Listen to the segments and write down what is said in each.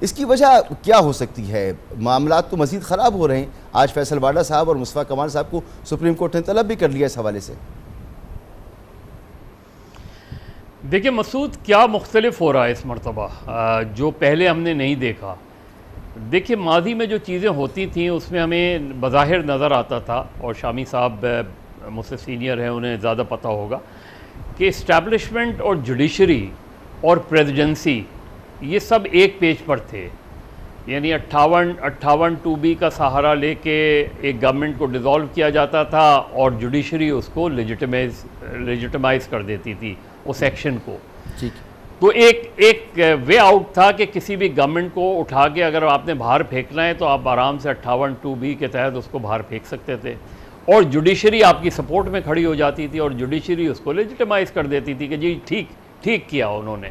اس کی وجہ کیا ہو سکتی ہے؟ معاملات تو مزید خراب ہو رہے ہیں. آج فیصل واڈا صاحب اور مصطفیٰ کمال صاحب کو سپریم کورٹ نے طلب بھی کر لیا اس حوالے سے. دیکھیں مسعود، کیا مختلف ہو رہا ہے اس مرتبہ جو پہلے ہم نے نہیں دیکھا. دیکھیں ماضی میں جو چیزیں ہوتی تھیں اس میں ہمیں بظاہر نظر آتا تھا، اور شامی صاحب مجھ سے سینئر ہیں انہیں زیادہ پتہ ہوگا، کہ اسٹیبلشمنٹ اور جوڈیشری اور پریزیڈنسی یہ سب ایک پیج پر تھے. یعنی 58 2B کا سہارا لے کے ایک گورنمنٹ کو ڈیزالو کیا جاتا تھا اور جوڈیشری اس کو لیجیٹمائز کر دیتی تھی اس ایکشن کو. تو ایک وے آؤٹ تھا کہ کسی بھی گورنمنٹ کو اٹھا کے اگر آپ نے باہر پھینکنا ہے تو آپ آرام سے 58 2B کے تحت اس کو باہر پھینک سکتے تھے، اور جوڈیشری آپ کی سپورٹ میں کھڑی ہو جاتی تھی اور جوڈیشری اس کو لیجیٹمائز کر دیتی تھی کہ جی ٹھیک کیا انہوں نے.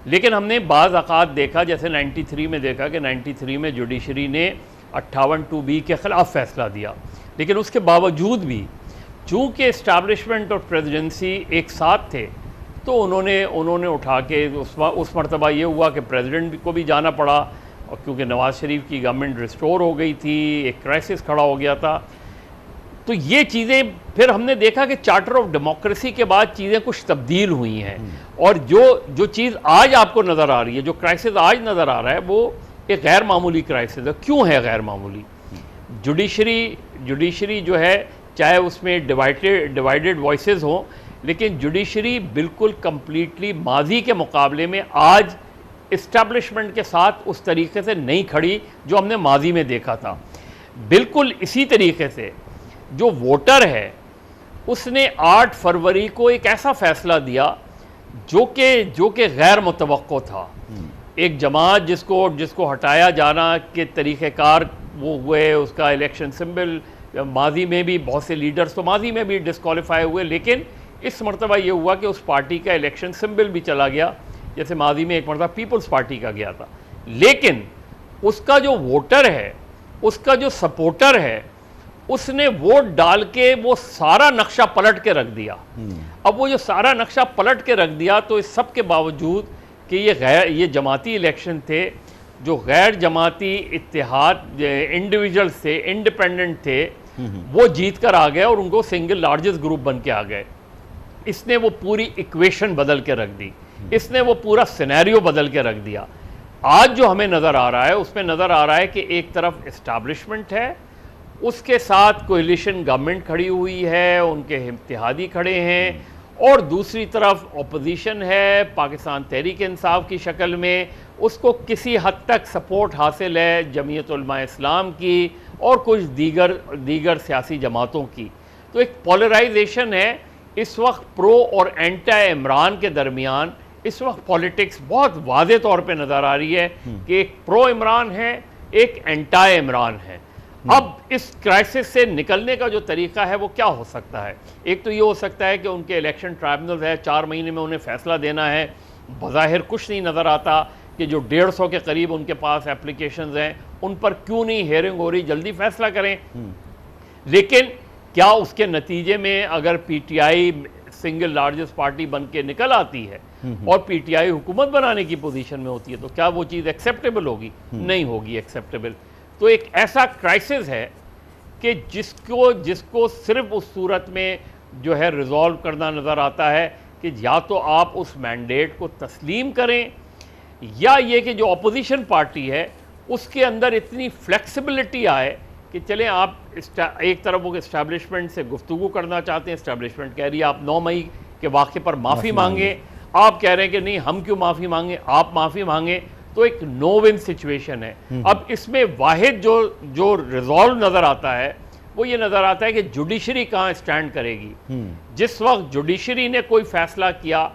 لیکن ہم نے بعض اوقات دیکھا، جیسے 93 میں دیکھا کہ 93 میں جوڈیشری نے 58 2B کے خلاف فیصلہ دیا، لیکن اس کے باوجود بھی چونکہ اسٹیبلشمنٹ اور پریزیڈنسی ایک ساتھ تھے تو انہوں نے اٹھا کے اس مرتبہ یہ ہوا کہ پریزیڈنٹ کو بھی جانا پڑا، اور کیونکہ نواز شریف کی گورنمنٹ ریسٹور ہو گئی تھی، ایک کرائسس کھڑا ہو گیا تھا. تو یہ چیزیں پھر ہم نے دیکھا کہ چارٹر آف ڈیموکریسی کے بعد چیزیں کچھ تبدیل ہوئی ہیں، اور جو چیز آج آپ کو نظر آ رہی ہے، جو کرائسس آج نظر آ رہا ہے، وہ ایک غیر معمولی کرائسس ہے. کیوں ہے غیر معمولی؟ جوڈیشری جو ہے، چاہے اس میں ڈیوائیڈڈ وائسز ہوں، لیکن جوڈیشری بالکل کمپلیٹلی ماضی کے مقابلے میں آج اسٹیبلشمنٹ کے ساتھ اس طریقے سے نہیں کھڑی جو ہم نے ماضی میں دیکھا تھا. بالکل اسی طریقے سے جو ووٹر ہے اس نے 8 فروری کو ایک ایسا فیصلہ دیا جو کہ غیر متوقع تھا. ایک جماعت جس کو ہٹایا جانا کے طریقہ کار وہ ہوئے، اس کا الیکشن سمبل ماضی میں بھی بہت سے لیڈرز تو ماضی میں بھی ڈسکوالیفائی ہوئے، لیکن اس مرتبہ یہ ہوا کہ اس پارٹی کا الیکشن سمبل بھی چلا گیا، جیسے ماضی میں ایک مرتبہ پیپلز پارٹی کا گیا تھا. لیکن اس کا جو ووٹر ہے، اس کا جو سپورٹر ہے، اس نے ووٹ ڈال کے وہ سارا نقشہ پلٹ کے رکھ دیا. اب وہ جو سارا نقشہ پلٹ کے رکھ دیا تو اس سب کے باوجود کہ یہ جماعتی الیکشن تھے، جو غیر جماعتی اتحاد انڈیویجولز تھے، انڈیپینڈنٹ تھے، وہ جیت کر آ گئے اور ان کو سنگل لارجسٹ گروپ بن کے آ گئے. اس نے وہ پوری ایکویشن بدل کے رکھ دی، اس نے وہ پورا سینیریو بدل کے رکھ دیا. آج جو ہمیں نظر آ رہا ہے اس میں نظر آ رہا ہے کہ ایک طرف اسٹیبلشمنٹ ہے، اس کے ساتھ کولیشن گورنمنٹ کھڑی ہوئی ہے، ان کے اتحادی کھڑے ہیں، اور دوسری طرف اپوزیشن ہے پاکستان تحریک انصاف کی شکل میں، اس کو کسی حد تک سپورٹ حاصل ہے جمعیت علماء اسلام کی اور کچھ دیگر سیاسی جماعتوں کی. تو ایک پولرائزیشن ہے اس وقت پرو اور اینٹی عمران کے درمیان. اس وقت پولیٹکس بہت واضح طور پہ نظر آ رہی ہے کہ ایک پرو عمران ہے، ایک اینٹی عمران ہے. اب اس کرائسس سے نکلنے کا جو طریقہ ہے وہ کیا ہو سکتا ہے؟ ایک تو یہ ہو سکتا ہے کہ ان کے الیکشن ٹرائبونلز ہے، 4 مہینے میں انہیں فیصلہ دینا ہے. بظاہر کچھ نہیں نظر آتا کہ جو 150 کے قریب ان کے پاس اپلیکیشنز ہیں ان پر کیوں نہیں ہیئرنگ ہو رہی، جلدی فیصلہ کریں. لیکن کیا اس کے نتیجے میں اگر P T I single largest party بن کے نکل آتی ہے اور پی ٹی آئی حکومت بنانے کی پوزیشن میں ہوتی ہے تو کیا وہ چیز ایکسیپٹیبل ہوگی؟ نہیں ہوگی ایکسیپٹیبل. تو ایک ایسا کرائسس ہے کہ جس کو صرف اس صورت میں جو ہے ریزالو کرنا نظر آتا ہے کہ یا تو آپ اس مینڈیٹ کو تسلیم کریں، یا یہ کہ جو اپوزیشن پارٹی ہے اس کے اندر اتنی فلیکسیبلٹی آئے کہ چلیں آپ ایک طرف وہ اسٹیبلشمنٹ سے گفتگو کرنا چاہتے ہیں، اسٹیبلشمنٹ کہہ رہی ہے آپ 9 مئی کے واقعے پر معافی مانگیں، آپ کہہ رہے ہیں کہ نہیں ہم کیوں معافی مانگیں، آپ معافی مانگیں. تو ایک نو ون سچویشن ہے. اب اس میں واحد جو ریزالو نظر آتا ہے وہ یہ نظر آتا ہے کہ جوڈیشری کہاں اسٹینڈ کرے گی. جس وقت جوڈیشری نے کوئی فیصلہ کیا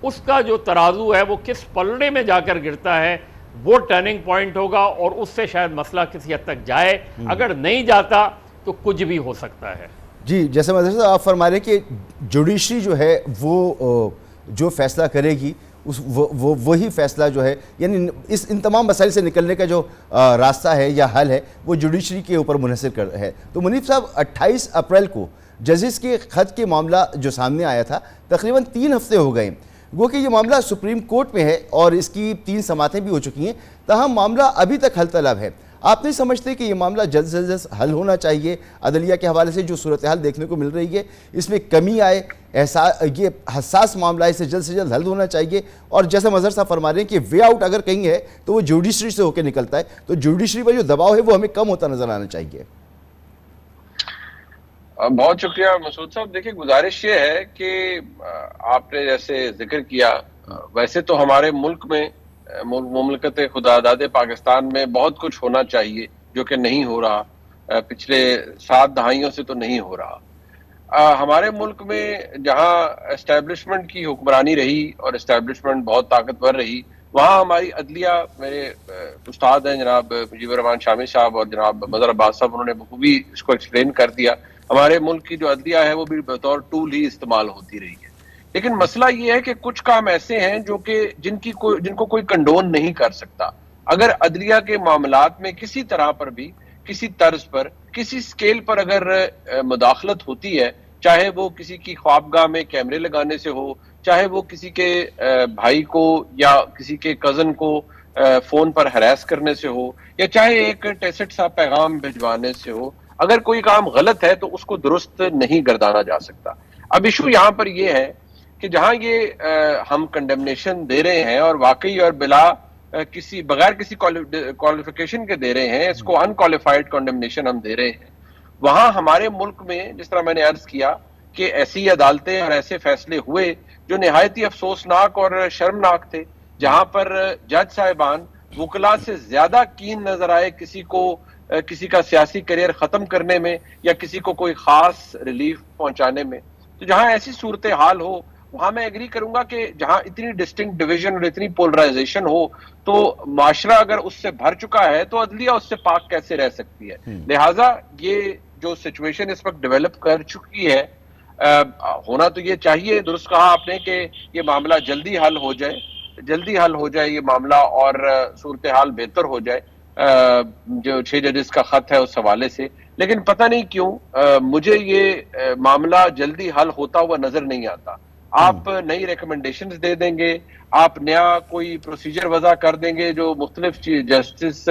اس کا جو ترازو ہے وہ کس پلڑے میں جا کر گرتا ہے، وہ ٹرننگ پوائنٹ ہوگا اور اس سے شاید مسئلہ کسی حد تک جائے. اگر نہیں جاتا تو کچھ بھی ہو سکتا ہے. جی جیسے مدرسہ صاحب آپ فرما رہے ہیں کہ جوڈیشری جو ہے وہ جو فیصلہ کرے گی وہی فیصلہ جو ہے، یعنی ان تمام مسائل سے نکلنے کا جو راستہ ہے یا حل ہے وہ جوڈیشری کے اوپر منحصر ہے. تو منیف صاحب 28 اپریل کو ججز کے خط کے معاملہ جو سامنے آیا تھا، تقریباً 3 ہفتے ہو گئے. گو کہ یہ معاملہ سپریم کورٹ میں ہے اور اس کی 3 سماعتیں بھی ہو چکی ہیں، تاہم معاملہ ابھی تک حل طلب ہے۔ آپ نہیں سمجھتے کہ یہ معاملہ جلد سے جلد حل ہونا چاہیے؟ عدلیہ کے حوالے سے جو صورتحال دیکھنے کو مل رہی ہے اس میں کمی آئے، یہ حساس معاملہ ہے، اسے جلد سے جلد حل ہونا چاہیے، اور جیسا مظہر صاحب فرما رہے ہیں کہ وے آؤٹ اگر کہیں ہے تو وہ جوڈیشری سے ہو کے نکلتا ہے، تو جوڈیشری پر جو دباؤ ہے وہ ہمیں کم ہوتا نظر آنا چاہیے۔ بہت شکریہ مسعود صاحب۔ دیکھیں گزارش یہ ہے کہ آپ نے جیسے ذکر کیا، ویسے تو ہمارے ملک میں مملکت خدا داد پاکستان میں بہت کچھ ہونا چاہیے جو کہ نہیں ہو رہا، پچھلے 7 دہائیوں سے تو نہیں ہو رہا۔ ہمارے ملک میں جہاں اسٹیبلشمنٹ کی حکمرانی رہی اور اسٹیبلشمنٹ بہت طاقتور رہی، وہاں ہماری عدلیہ، میرے استاد ہیں جناب مجیب الرحمان شامی صاحب اور جناب مظہر عباس صاحب، انہوں نے بخوبی اس کو ایکسپلین کر دیا، ہمارے ملک کی جو عدلیہ ہے وہ بھی بطور ٹول ہی استعمال ہوتی رہی ہے۔ لیکن مسئلہ یہ ہے کہ کچھ کام ایسے ہیں جو کہ جن کو کوئی کنڈون نہیں کر سکتا۔ اگر عدلیہ کے معاملات میں کسی طرح پر بھی، کسی طرز پر، کسی سکیل پر اگر مداخلت ہوتی ہے، چاہے وہ کسی کی خوابگاہ میں کیمرے لگانے سے ہو، چاہے وہ کسی کے بھائی کو یا کسی کے کزن کو فون پر ہراس کرنے سے ہو، یا چاہے ایک ٹیسٹ سا پیغام بھجوانے سے ہو، اگر کوئی کام غلط ہے تو اس کو درست نہیں گردانا جا سکتا۔ اب ایشو یہاں پر یہ ہے کہ جہاں یہ ہم کنڈمنیشن دے رہے ہیں اور واقعی اور بغیر کسی کوالیفیکیشن کے دے رہے ہیں، اس کو انکوالیفائڈ کنڈمنیشن ہم دے رہے ہیں، وہاں ہمارے ملک میں جس طرح میں نے عرض کیا کہ ایسی عدالتیں اور ایسے فیصلے ہوئے جو نہایت ہی افسوسناک اور شرمناک تھے، جہاں پر جج صاحبان وکلاء سے زیادہ کین نظر آئے کسی کا سیاسی کیریئر ختم کرنے میں یا کسی کو کوئی خاص ریلیف پہنچانے میں۔ تو جہاں ایسی صورتحال ہو، وہاں میں ایگری کروں گا کہ جہاں اتنی ڈسٹنکٹ ڈویژن اور اتنی پولرائزیشن ہو تو معاشرہ اگر اس سے بھر چکا ہے تو عدلیہ اس سے پاک کیسے رہ سکتی ہے؟ لہٰذا یہ جو سچویشن اس وقت ڈیولپ کر چکی ہے، ہونا تو یہ چاہیے، درست کہا آپ نے کہ یہ معاملہ جلدی حل ہو جائے یہ معاملہ اور صورتحال بہتر ہو جائے، جو 6 ججز کا خط ہے اس حوالے سے۔ لیکن پتہ نہیں کیوں مجھے یہ معاملہ جلدی حل ہوتا ہوا نظر نہیں آتا۔ آپ نئی ریکمنڈیشنز دے دیں گے، آپ نیا کوئی پروسیجر وضع کر دیں گے، جو مختلف چیف جسٹس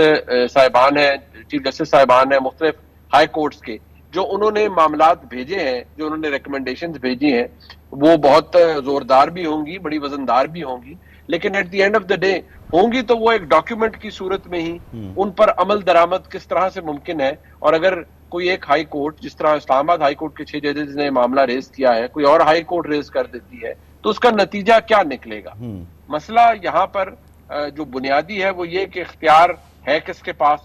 صاحبان ہیں مختلف ہائی کورٹس کے، جو انہوں نے معاملات بھیجے ہیں، جو انہوں نے ریکمنڈیشنز بھیجی ہیں، وہ بہت زوردار بھی ہوں گی، بڑی وزندار بھی ہوں گی، لیکن at the end of the day ہوں گی تو وہ ایک ڈاکیومنٹ کی صورت میں ہی، ان پر عمل درآمد کس طرح سے ممکن ہے؟ اور اگر کوئی ایک ہائی کورٹ، جس طرح اسلام آباد ہائی کورٹ کے 6 ججز نے معاملہ ریز کیا ہے، کوئی اور ہائی کورٹ ریز کر دیتی ہے تو اس کا نتیجہ کیا نکلے گا؟ مسئلہ یہاں پر جو بنیادی ہے وہ یہ کہ اختیار ہے کس کے پاس،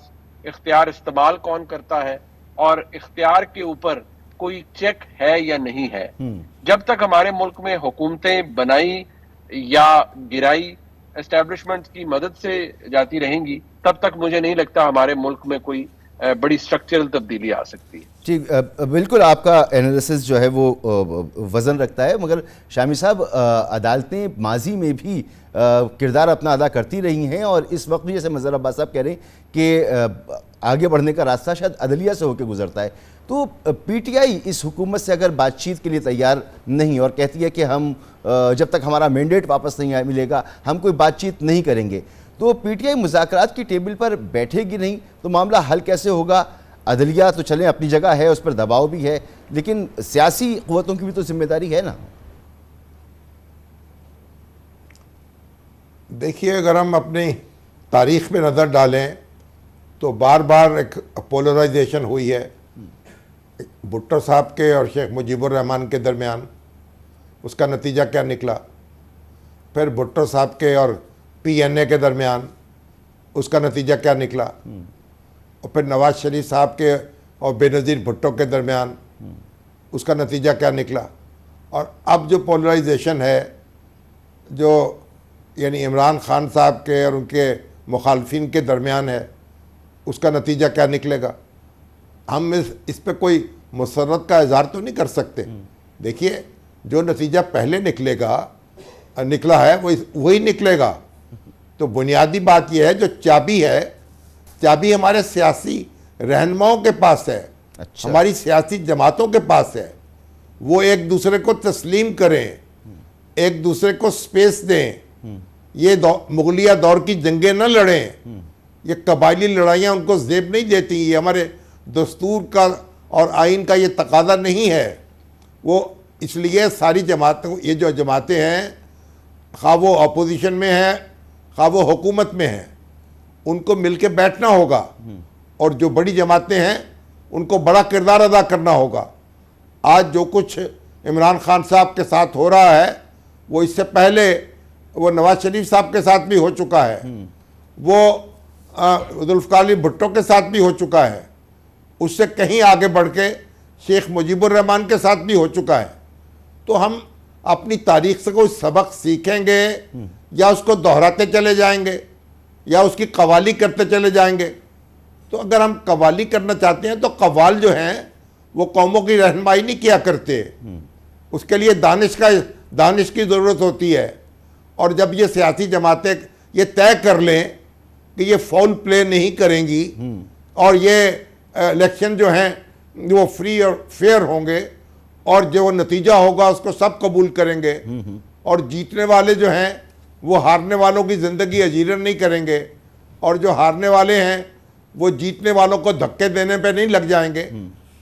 اختیار استعمال کون کرتا ہے، اور اختیار کے اوپر کوئی چیک ہے یا نہیں ہے۔ جب تک ہمارے ملک میں حکومتیں بنائی یا گرائی اسٹیبلشمنٹ کی مدد سے جاتی رہیں گی، تب تک مجھے نہیں لگتا ہمارے ملک میں کوئی بڑی سٹرکچرل تبدیلی آ سکتی ہے۔ جی بالکل، آپ کا انالیسس جو ہے وہ وزن رکھتا ہے، مگر شامی صاحب عدالتیں ماضی میں بھی کردار اپنا ادا کرتی رہی ہیں، اور اس وقت بھی جیسے مظہر عباس صاحب کہہ رہے ہیں کہ آگے بڑھنے کا راستہ شاید عدلیہ سے ہو کے گزرتا ہے، تو پی ٹی آئی اس حکومت سے اگر بات چیت کے لیے تیار نہیں اور کہتی ہے کہ ہم جب تک ہمارا مینڈیٹ واپس نہیں ملے گا ہم کوئی بات چیت نہیں کریں گے، تو پی ٹی آئی مذاکرات کی ٹیبل پر بیٹھے گی نہیں تو معاملہ حل کیسے ہوگا؟ عدلیہ تو چلیں اپنی جگہ ہے، اس پر دباؤ بھی ہے، لیکن سیاسی قوتوں کی بھی تو ذمہ داری ہے نا۔ دیکھیے، اگر ہم اپنی تاریخ پہ نظر ڈالیں تو بار بار ایک پولرائزیشن ہوئی ہے بھٹو صاحب کے اور شیخ مجیب الرحمان کے درمیان۔ اس کا نتیجہ کیا نکلا؟ پھر بھٹو صاحب کے اور پی این اے کے درمیان، اس کا نتیجہ کیا نکلا؟ اور پھر نواز شریف صاحب کے اور بے نظیر بھٹو کے درمیان، اس کا نتیجہ کیا نکلا؟ اور اب جو پولرائزیشن ہے، جو یعنی عمران خان صاحب کے اور ان کے مخالفین کے درمیان ہے، اس کا نتیجہ کیا نکلے گا؟ ہم اس پہ کوئی مسرت کا اظہار تو نہیں کر سکتے۔ دیکھیے، جو نتیجہ پہلے نکلا ہے وہی نکلے گا۔ تو بنیادی بات یہ ہے، جو چابی ہمارے سیاسی رہنماؤں کے پاس ہے، ہماری سیاسی جماعتوں کے پاس ہے، وہ ایک دوسرے کو تسلیم کریں ایک دوسرے کو سپیس دیں, یہ مغلیہ دور کی جنگیں نہ لڑیں, یہ قبائلی لڑائیاں ان کو زیب نہیں دیتی, یہ ہمارے دستور کا اور آئین کا یہ تقاضا نہیں ہے. وہ اس لیے ساری جماعتوں, یہ جو جماعتیں ہیں خواہ وہ اپوزیشن میں ہیں خواہ وہ حکومت میں ہیں, ان کو مل کے بیٹھنا ہوگا, اور جو بڑی جماعتیں ہیں ان کو بڑا کردار ادا کرنا ہوگا. آج جو کچھ عمران خان صاحب کے ساتھ ہو رہا ہے وہ اس سے پہلے وہ نواز شریف صاحب کے ساتھ بھی ہو چکا ہے, وہ ذوالفقار علی بھٹو کے ساتھ بھی ہو چکا ہے, اس سے کہیں آگے بڑھ کے شیخ مجیب الرحمان کے ساتھ بھی ہو چکا ہے. تو ہم اپنی تاریخ سے کوئی سبق سیکھیں گے یا اس کو دہراتے چلے جائیں گے یا اس کی قوالی کرتے چلے جائیں گے؟ تو اگر ہم قوالی کرنا چاہتے ہیں تو قوال جو ہیں وہ قوموں کی رہنمائی نہیں کیا کرتے, اس کے لیے دانش کی ضرورت ہوتی ہے. اور جب یہ سیاسی جماعتیں یہ طے کر لیں کہ یہ فاؤل پلے نہیں کریں گی اور یہ الیکشن جو ہیں وہ فری اور فیئر ہوں گے اور جو نتیجہ ہوگا اس کو سب قبول کریں گے, اور جیتنے والے جو ہیں وہ ہارنے والوں کی زندگی اجیرن نہیں کریں گے, اور جو ہارنے والے ہیں وہ جیتنے والوں کو دھکے دینے پہ نہیں لگ جائیں گے,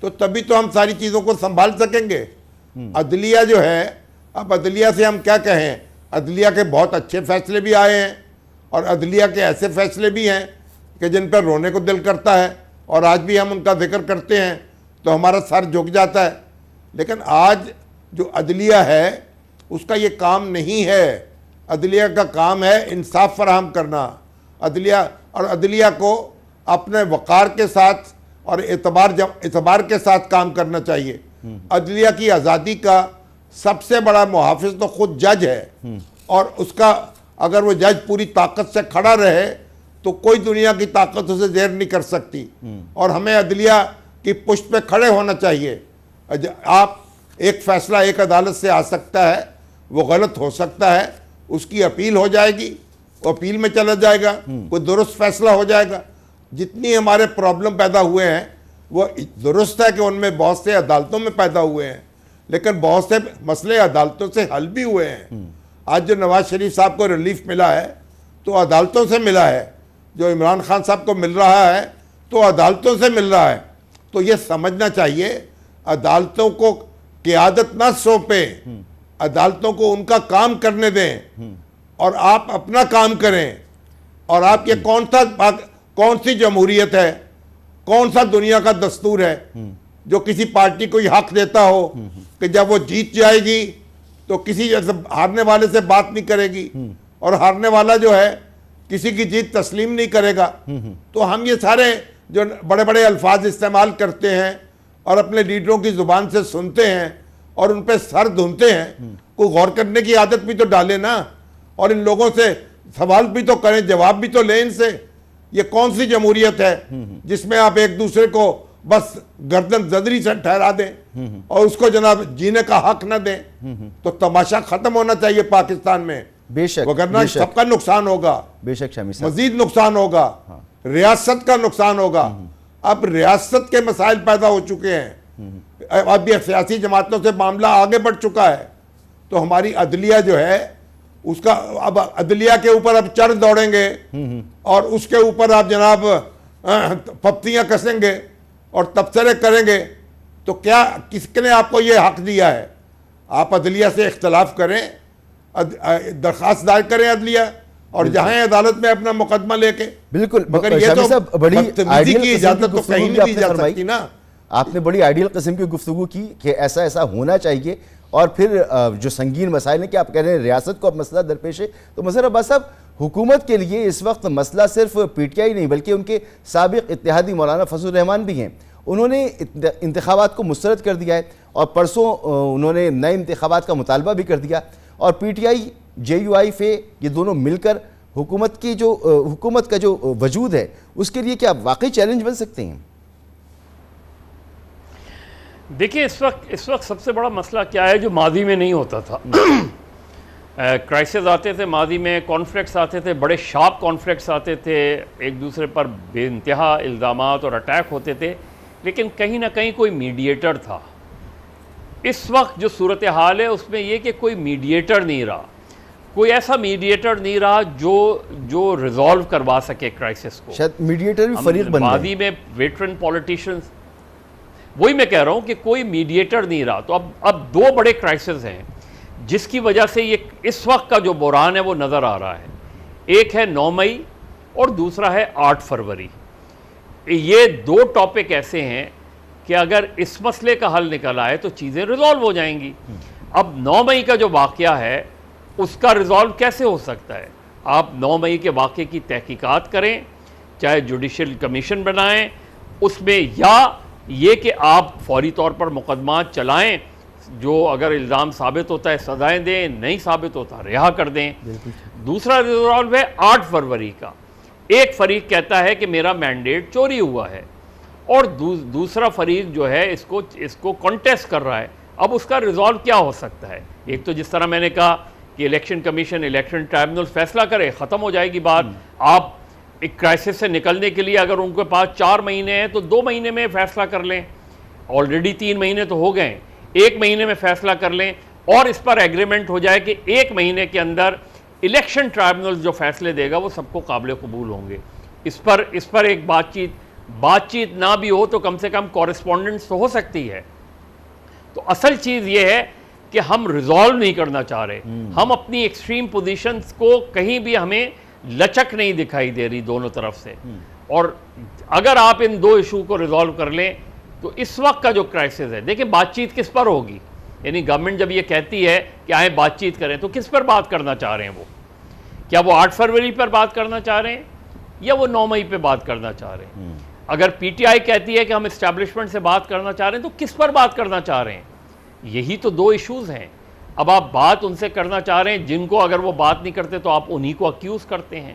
تو تبھی تو ہم ساری چیزوں کو سنبھال سکیں گے. عدلیہ جو ہے, اب عدلیہ سے ہم کیا کہیں, عدلیہ کے بہت اچھے فیصلے بھی آئے ہیں اور عدلیہ کے ایسے فیصلے بھی ہیں کہ جن پر رونے کو دل کرتا ہے, اور آج بھی ہم ان کا ذکر کرتے ہیں تو ہمارا سر جھک جاتا ہے. لیکن آج جو عدلیہ ہے اس کا یہ کام نہیں ہے. عدلیہ کا کام ہے انصاف فراہم کرنا, عدلیہ کو اپنے وقار کے ساتھ اور اعتبار کے ساتھ کام کرنا چاہیے. عدلیہ کی آزادی کا سب سے بڑا محافظ تو خود جج ہے, اور اس کا اگر وہ جج پوری طاقت سے کھڑا رہے تو کوئی دنیا کی طاقت اسے زیر نہیں کر سکتی, اور ہمیں عدلیہ کی پشت پہ کھڑے ہونا چاہیے. آپ ایک فیصلہ ایک عدالت سے آ سکتا ہے, وہ غلط ہو سکتا ہے, اس کی اپیل ہو جائے گی, وہ اپیل میں چلا جائے گا, کوئی درست فیصلہ ہو جائے گا. جتنی ہمارے پرابلم پیدا ہوئے ہیں وہ درست ہے کہ ان میں بہت سے عدالتوں میں پیدا ہوئے ہیں, لیکن بہت سے مسئلے عدالتوں سے حل بھی ہوئے ہیں. آج جو نواز شریف صاحب کو ریلیف ملا ہے تو عدالتوں سے ملا ہے, جو عمران خان صاحب کو مل رہا ہے تو عدالتوں سے مل رہا ہے. تو یہ سمجھنا چاہیے عدالتوں کو قیادت نہ سونپیں, عدالتوں کو ان کا کام کرنے دیں اور آپ اپنا کام کریں. اور آپ یہ کون سی جمہوریت ہے, کون سا دنیا کا دستور ہے جو کسی پارٹی کو یہ حق دیتا ہو کہ جب وہ جیت جائے گی تو کسی ہارنے والے سے بات نہیں کرے گی, اور ہارنے والا جو ہے کسی کی جیت تسلیم نہیں کرے گا. تو ہم یہ سارے جو بڑے بڑے الفاظ استعمال کرتے ہیں اور اپنے لیڈروں کی زبان سے سنتے ہیں اور ان پہ سر دھنتے ہیں, کوئی غور کرنے کی عادت بھی تو ڈالے نا, اور ان لوگوں سے سوال بھی تو کریں, جواب بھی تو لیں ان سے. یہ کون سی جمہوریت ہے جس میں آپ ایک دوسرے کو بس گردن زدری سے ٹھہرا دیں اور اس کو جناب جینے کا حق نہ دیں؟ تو تماشا ختم ہونا چاہیے پاکستان میں, بے شک, وگرنہ سب کا نقصان ہوگا, بے شک شامی صاحب, مزید نقصان ہوگا, ریاست کا نقصان ہوگا. اب ریاست کے مسائل پیدا ہو چکے ہیں, اب یہ سیاسی جماعتوں سے معاملہ آگے بڑھ چکا ہے. تو ہماری عدلیہ جو ہے اس کا اب عدلیہ کے اوپر اب چڑھ دوڑیں گے اور اس کے اوپر آپ جناب پپتیاں کسیں گے اور تبصرے کریں گے, تو کیا کس نے آپ کو یہ حق دیا ہے؟ آپ عدلیہ سے اختلاف کریں, درخواست دائر کریں عدلیہ, اور جہاں عدالت میں اپنا مقدمہ لے کے. بالکل, مگر یہ تو بدتمیزی کی اجازت تو کہیں نہیں دی جا سکتی نا. آپ نے بڑی آئیڈیل قسم کی گفتگو کی کہ ایسا ہونا چاہیے, اور پھر جو سنگین مسائل ہیں کہ آپ کہہ رہے ہیں ریاست کو اب مسئلہ درپیش ہے, تو مظہر عباس صاحب حکومت کے لیے اس وقت مسئلہ صرف پی ٹی آئی نہیں بلکہ ان کے سابق اتحادی مولانا فضل الرحمان بھی ہیں. انہوں نے انتخابات کو مسترد کر دیا ہے اور پرسوں انہوں نے نئے انتخابات کا مطالبہ بھی کر دیا, اور پی ٹی آئی, جے یو آئی, فے, یہ دونوں مل کر حکومت کا جو وجود ہے اس کے لیے کیا واقعی چیلنج بن سکتے ہیں؟ دیکھیں اس وقت سب سے بڑا مسئلہ کیا ہے جو ماضی میں نہیں ہوتا تھا. کرائسس آتے تھے ماضی میں, کانفلکٹس آتے تھے, بڑے شارپ کانفلکٹس آتے تھے, ایک دوسرے پر بے انتہا الزامات اور اٹیک ہوتے تھے, لیکن کہیں نہ کہیں کوئی میڈیٹر تھا. اس وقت جو صورتحال ہے اس میں یہ کہ کوئی میڈیٹر نہیں رہا، کوئی ایسا میڈیٹر نہیں رہا جو ریزالو کروا سکے کرائسس کو. شاید میڈیٹر بھی فریق بن گئے ماضی میں ویٹرن پولیٹیشنز، وہی میں کہہ رہا ہوں کہ کوئی میڈیٹر نہیں رہا. تو اب دو بڑے کرائسس ہیں جس کی وجہ سے یہ اس وقت کا جو بحران ہے وہ نظر آ رہا ہے. ایک ہے 9 مئی اور دوسرا ہے 8 فروری. یہ دو ٹاپک ایسے ہیں کہ اگر اس مسئلے کا حل نکل آئے تو چیزیں ریزالو ہو جائیں گی. اب 9 مئی کا جو واقعہ ہے اس کا ریزالو کیسے ہو سکتا ہے؟ آپ 9 مئی کے واقعے کی تحقیقات کریں، چاہے جوڈیشل کمیشن بنائیں، اس میں یا یہ کہ آپ فوری طور پر مقدمات چلائیں، جو اگر الزام ثابت ہوتا ہے سزائیں دیں، نہیں ثابت ہوتا رہا کر دیں. دوسرا ریزالو ہے 8 فروری کا. ایک فریق کہتا ہے کہ میرا مینڈیٹ چوری ہوا ہے اور دوسرا فریق جو ہے اس کو کنٹیسٹ کر رہا ہے. اب اس کا ریزالو کیا ہو سکتا ہے؟ ایک تو جس طرح میں نے کہا کہ الیکشن کمیشن، الیکشن ٹرائبونل فیصلہ کرے، ختم ہو جائے گی بات. آپ ایک کرائسس سے نکلنے کے لیے اگر ان کے پاس 4 مہینے ہیں تو 2 مہینے میں فیصلہ کر لیں. آلریڈی 3 مہینے تو ہو گئے، 1 مہینے میں فیصلہ کر لیں اور اس پر ایگریمنٹ ہو جائے کہ 1 مہینے کے اندر الیکشن ٹرائبونل جو فیصلے دے گا وہ سب کو قابل قبول ہوں گے. اس پر ایک بات چیت نہ بھی ہو تو کم سے کم کورسپونڈنس تو ہو سکتی ہے. تو اصل چیز یہ ہے کہ ہم ریزالو نہیں کرنا چاہ رہے. ہم اپنی ایکسٹریم پوزیشنز کو کہیں بھی ہمیں لچک نہیں دکھائی دے رہی دونوں طرف سے. اور اگر آپ ان دو ایشو کو ریزالو کر لیں تو اس وقت کا جو کرائسس ہے، دیکھیں بات چیت کس پر ہوگی؟ یعنی گورنمنٹ جب یہ کہتی ہے کہ آئیں بات چیت کریں تو کس پر بات کرنا چاہ رہے ہیں وہ؟ کیا وہ 8 فروری پر بات کرنا چاہ رہے ہیں یا وہ 9 مئی پہ بات کرنا چاہ رہے ہیں؟ اگر پی ٹی آئی کہتی ہے کہ ہم اسٹیبلشمنٹ سے بات کرنا چاہ رہے ہیں تو کس پر بات کرنا چاہ رہے ہیں؟ یہی تو دو ایشوز ہیں. اب آپ بات ان سے کرنا چاہ رہے ہیں جن کو اگر وہ بات نہیں کرتے تو آپ انہی کو اکیوز کرتے ہیں.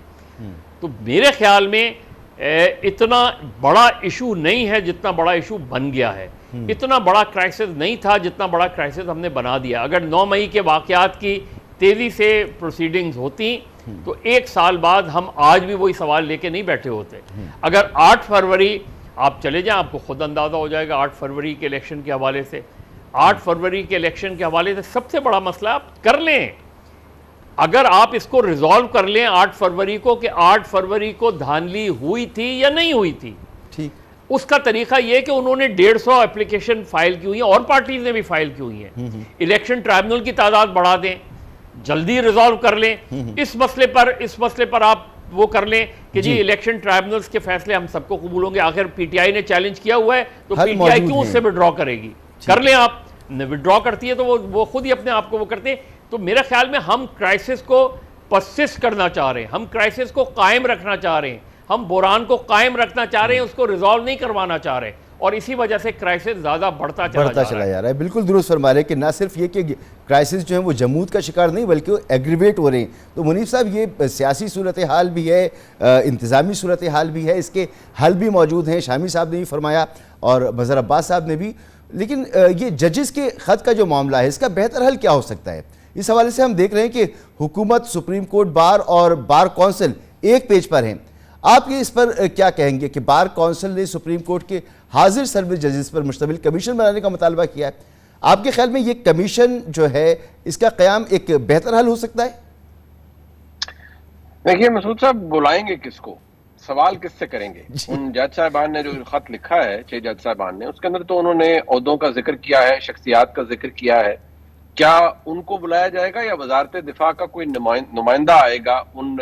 تو میرے خیال میں اتنا بڑا ایشو نہیں ہے جتنا بڑا ایشو بن گیا ہے. اتنا بڑا کرائسس نہیں تھا جتنا بڑا کرائسس ہم نے بنا دیا. اگر 9 مئی کے واقعات کی تیزی سے پروسیڈنگز ہوتی تو 1 سال بعد ہم آج بھی وہی سوال لے کے نہیں بیٹھے ہوتے. اگر 8 فروری آپ چلے جائیں آپ کو خود اندازہ ہو جائے گا 8 فروری کے الیکشن کے حوالے سے. 8 فروری کے الیکشن کے حوالے سے سب سے بڑا مسئلہ آپ کر لیں. اگر آپ اس کو ریزالو کر لیں 8 فروری کو کہ 8 فروری کو دھاندلی ہوئی تھی یا نہیں ہوئی تھی، ٹھیک. اس کا طریقہ یہ کہ انہوں نے 150 اپلیکیشن فائل کی ہوئی ہیں اور پارٹیز نے بھی فائل کی ہوئی ہیں. الیکشن ٹرائبونل کی تعداد بڑھا دیں، جلدی ریزالو کر لیں. اس مسئلے پر آپ وہ کر لیں کہ جی الیکشن ٹرائبونلز کے فیصلے ہم سب کو قبول ہوں گے. آخر پی ٹی آئی نے چیلنج کیا ہوا ہے تو پی ٹی آئی کیوں اس سے وڈرا کرے گی؟ کر لیں. آپ وڈرا کرتی ہے تو وہ خود ہی اپنے آپ کو وہ کرتے ہیں. تو میرے خیال میں ہم کرائسس کو پرسسٹ کرنا چاہ رہے ہیں، ہم کرائسس کو قائم رکھنا چاہ رہے ہیں، ہم بحران کو قائم رکھنا چاہ رہے ہیں، اس کو ریزالو نہیں کروانا چاہ رہے. اور اسی وجہ سے کرائسس زیادہ بڑھتا چلا جا رہا ہے. بالکل درست فرما رہے ہیں کہ نہ صرف یہ کہ کرائسس جو ہیں وہ جمود کا شکار نہیں بلکہ وہ ایگریویٹ ہو رہے ہیں. تو منیف صاحب یہ سیاسی صورتحال بھی ہے، انتظامی صورتحال بھی ہے، اس کے حل بھی موجود ہیں. شامی صاحب نے بھی فرمایا اور مظہر عباس صاحب نے بھی. لیکن یہ ججز کے خط کا جو معاملہ ہے اس کا بہتر حل کیا ہو سکتا ہے؟ اس حوالے سے ہم دیکھ رہے ہیں کہ حکومت، سپریم کورٹ، بار اور بار کونسل ایک پیج پر ہیں. آپ یہ اس پر کیا کہیں گے کہ بار کونسل نے سپریم کورٹ کے حاضر سروس ججز پر مشتمل کمیشن بنانے کا مطالبہ کیا ہے؟ آپ کے خیال میں یہ کمیشن جو ہے اس کا قیام ایک بہتر حل ہو سکتا ہے؟ دیکھیے مسعود صاحب، بلائیں گے کس کو؟ سوال کس سے کریں گے؟ ان جج صاحبان نے جو خط لکھا ہے 6 جج صاحبان نے، اس کے اندر تو انہوں نے عہدوں کا ذکر کیا ہے، شخصیات کا ذکر کیا ہے. کیا ان کو بلایا جائے گا یا وزارت دفاع کا کوئی نمائندہ آئے گا ان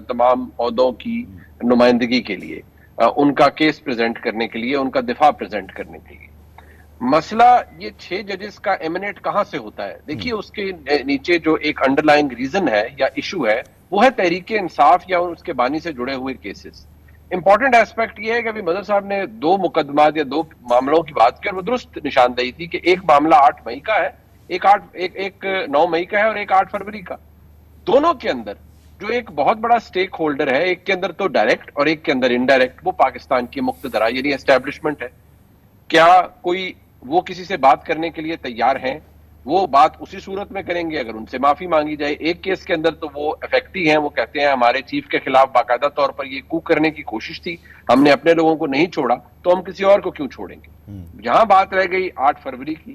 تمام عہدوں کی نمائندگی کے لیے، ان کا کیس پریزنٹ کرنے کے لیے، ان کا دفاع پریزنٹ کرنے کے لیے؟ مسئلہ یہ 6 ججز کا ایمنیٹ کہاں سے ہوتا ہے؟ دیکھیے اس کے نیچے جو ایک انڈرلائنگ ریزن ہے یا ایشو ہے وہ ہے تحریک انصاف یا اس کے بانی سے جڑے ہوئے کیسز. امپورٹنٹ ایسپیکٹ یہ ہے کہ ابھی مظہر صاحب نے 2 مقدمات یا 2 معاملوں کی بات کی اور وہ درست نشاندہی تھی کہ ایک معاملہ 8 مئی کا ہے، ایک 9 مئی کا ہے اور ایک 8 فروری کا. دونوں کے اندر جو ایک بہت بڑا سٹیک ہولڈر ہے، ایک کے اندر تو ڈائریکٹ اور ایک کے اندر انڈائریکٹ، وہ پاکستان کی مقتدرہ یعنی اسٹیبلشمنٹ ہے. کیا کوئی وہ کسی سے بات کرنے کے لیے تیار ہیں؟ وہ بات اسی صورت میں کریں گے اگر ان سے معافی مانگی جائے. ایک کیس کے اندر تو وہ افیکٹی ہیں، وہ کہتے ہیں ہمارے چیف کے خلاف باقاعدہ طور پر یہ کو کرنے کی کوشش تھی، ہم نے اپنے لوگوں کو نہیں چھوڑا تو ہم کسی اور کو کیوں چھوڑیں گے. جہاں بات رہ گئی 8 فروری کی،